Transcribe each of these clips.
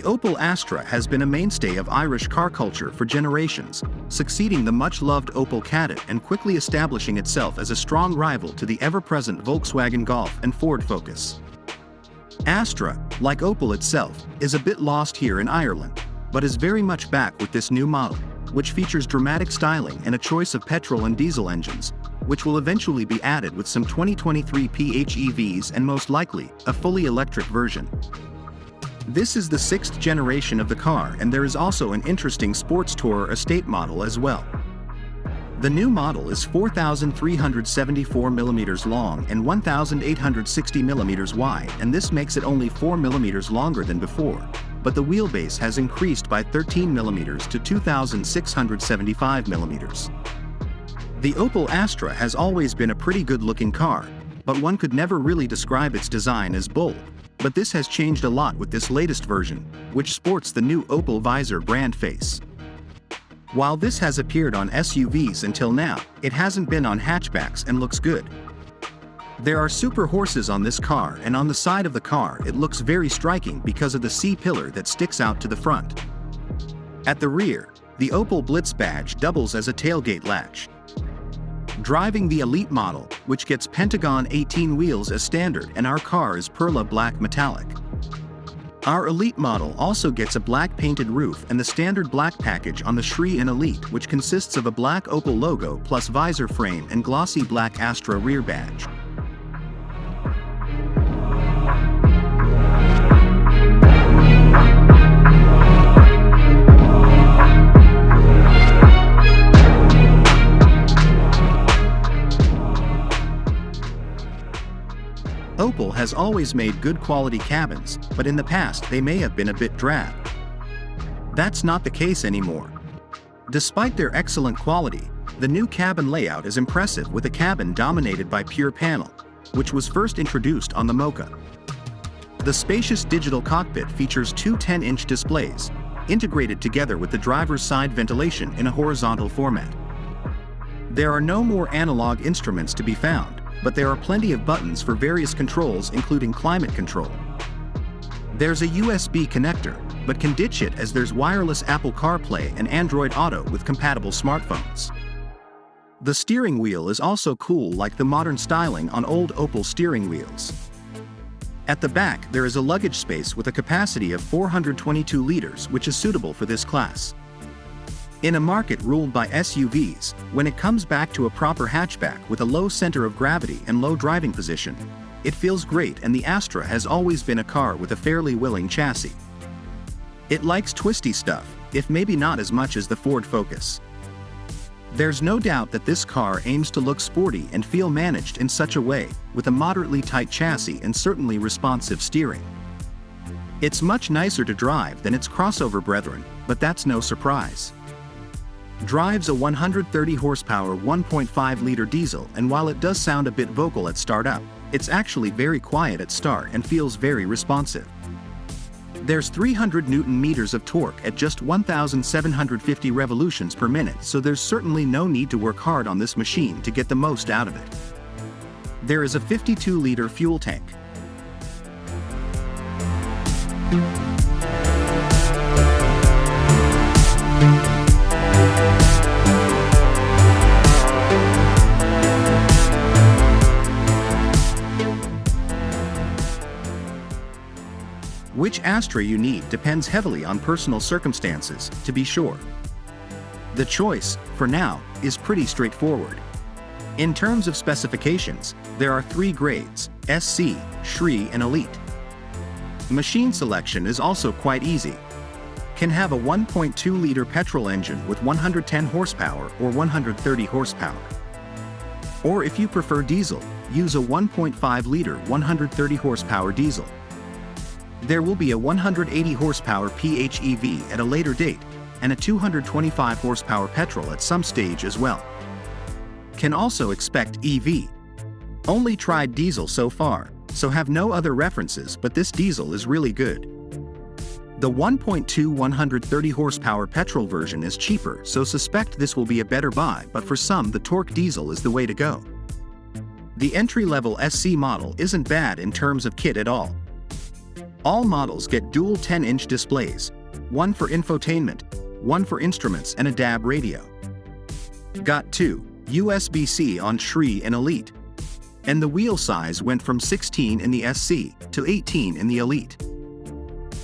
Opel Astra has been a mainstay of Irish car culture for generations, succeeding the much-loved Opel Kadett and quickly establishing itself as a strong rival to the ever-present Volkswagen Golf and Ford Focus. Astra, like Opel itself, is a bit lost here in Ireland, but is very much back with this new model, which features dramatic styling and a choice of petrol and diesel engines, which will eventually be added with some 2023 PHEVs and most likely, a fully electric version. This is the 6th generation of the car, and there is also an interesting sports tourer estate model as well. The new model is 4,374 mm long and 1,860 mm wide, and this makes it only 4 mm longer than before, but the wheelbase has increased by 13 mm to 2,675 mm. The Opel Astra has always been a pretty good-looking car, but one could never really describe its design as bold. But this has changed a lot with this latest version, which sports the new Opel Visor brand face. While this has appeared on SUVs until now, it hasn't been on hatchbacks and looks good. There are super horses on this car, and on the side of the car it looks very striking because of the C-pillar that sticks out to the front. At the rear, the Opel Blitz badge doubles as a tailgate latch. Driving the Elite model, which gets Pentagon 18 wheels as standard, and our car is Perla Black Metallic. Our Elite model also gets a black painted roof and the standard black package on the Shri and Elite, which consists of a black Opel logo plus visor frame and glossy black Astra rear badge. Opel has always made good quality cabins, but in the past they may have been a bit drab. That's not the case anymore. Despite their excellent quality, the new cabin layout is impressive, with a cabin dominated by pure panel, which was first introduced on the Mocha. The spacious digital cockpit features two 10-inch displays, integrated together with the driver's side ventilation in a horizontal format. There are no more analog instruments to be found, but there are plenty of buttons for various controls, including climate control. There's a USB connector, but can ditch it as there's wireless Apple CarPlay and Android Auto with compatible smartphones. The steering wheel is also cool, like the modern styling on old Opel steering wheels. At the back there is a luggage space with a capacity of 422 liters, which is suitable for this class. In a market ruled by SUVs, when it comes back to a proper hatchback with a low center of gravity and low driving position, it feels great, and the Astra has always been a car with a fairly willing chassis. It likes twisty stuff, if maybe not as much as the Ford Focus. There's no doubt that this car aims to look sporty and feel managed in such a way, with a moderately tight chassis and certainly responsive steering. It's much nicer to drive than its crossover brethren, but that's no surprise. Drives a 130 horsepower 1.5-liter diesel, and while it does sound a bit vocal at startup, it's actually very quiet at start and feels very responsive. There's 300 Nm of torque at just 1,750 revolutions per minute, so there's certainly no need to work hard on this machine to get the most out of it. There is a 52-liter fuel tank. Which Astra you need depends heavily on personal circumstances, to be sure. The choice, for now, is pretty straightforward. In terms of specifications, there are 3 grades: SC, Shri and Elite. Machine selection is also quite easy. Can have a 1.2-liter petrol engine with 110 horsepower or 130 horsepower. Or if you prefer diesel, use a 1.5-liter 130 horsepower diesel. There will be a 180 horsepower PHEV at a later date, and a 225 horsepower petrol at some stage as well. Can also expect EV. Only tried diesel so far, so have no other references, but this diesel is really good. The 1.2 130 horsepower petrol version is cheaper, so suspect this will be a better buy, but for some the torque diesel is the way to go. The entry-level SC model isn't bad in terms of kit at all. All models get dual 10-inch displays, one for infotainment, one for instruments and a DAB radio. Got 2 USB-C on Shri and Elite. And the wheel size went from 16 in the SC to 18 in the Elite.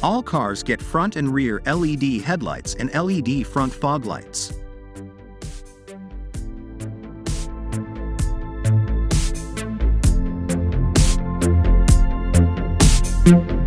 All cars get front and rear LED headlights and LED front fog lights. Thank you.